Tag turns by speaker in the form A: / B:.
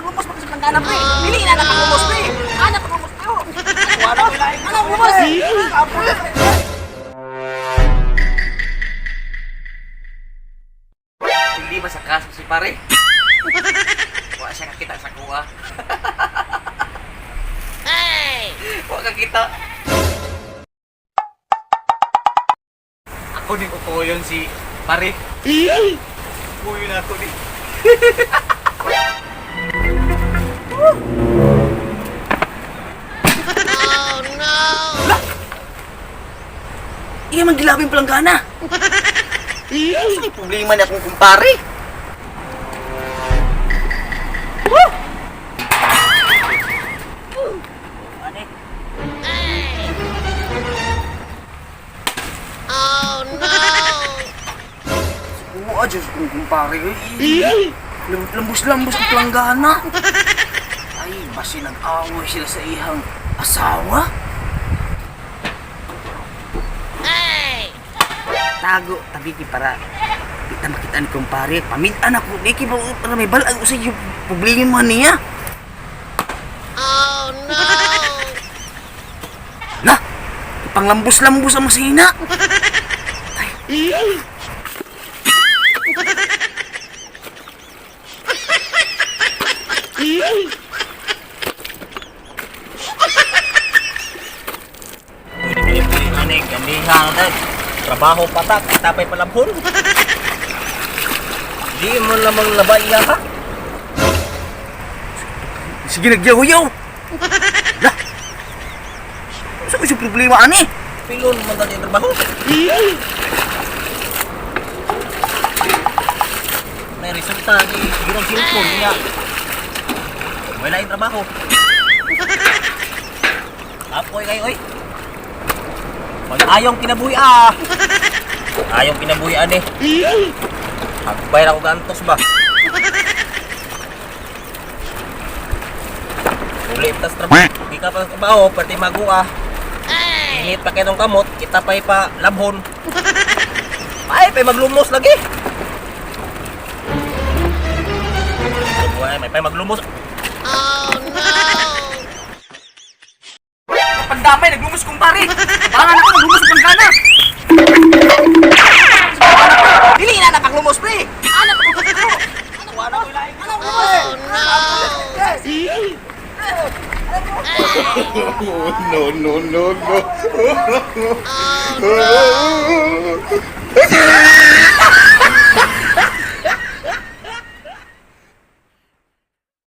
A: lumos pa sa planggana, pre. Dili na lumos, pre. Ana pa lumos, pre. Wala ko lain. Ano lumos? Hindi ba sa kaso si pare? Wala siya kakita sa kuha. Hey! Wala kakita. Ako din ko yun si pare. Kuyo na ako din.
B: Oh no!
A: Iya man gilabing planggana. Ano yung problema niya kung kumpare?
B: Oh no!
A: Oo, Diyos kong kumpare. Lambos-lambos ang planggana. Ay, basi nag-away sila sa ihang asawa. Tago, tabi para kita makita ni kumpare. Pamitan ako, di ba para may balag sa iyo problema niya.
B: Oh no!
A: Na, ipanglambos-lambos ang masina.
C: Anik, gamihan na. Trabaho patak, tapay palabhon. Di mo lamang labay niya ha?
A: Sige, nagyaw-yaw. Lah, saan ko siya problema, ani?
C: Pilon mo dali trabaho. May resulta di girong cellphone niya. May lain trabaho. Apoy kayo, oy. Ayong kinabuhi Ayong kinabuhi ani. Agbay ako gantos ba? Uli tas trabaho. Di ka pa trabaho, pati magua. Init pa kitong kamot, kita pa'y pa labhon. Ay, pa'y maglumos lagi. Ay, may pa'y maglumos.
B: Oh no!
A: Pandamay, naglumos kumpare. Parang ako naglumos sa planggana. Dili na napaglumos, pre. Ana pa lumos, pre. Wala ko lain. Ano lumos?
B: Oh no!
D: No, no, no, no.
B: Oh no!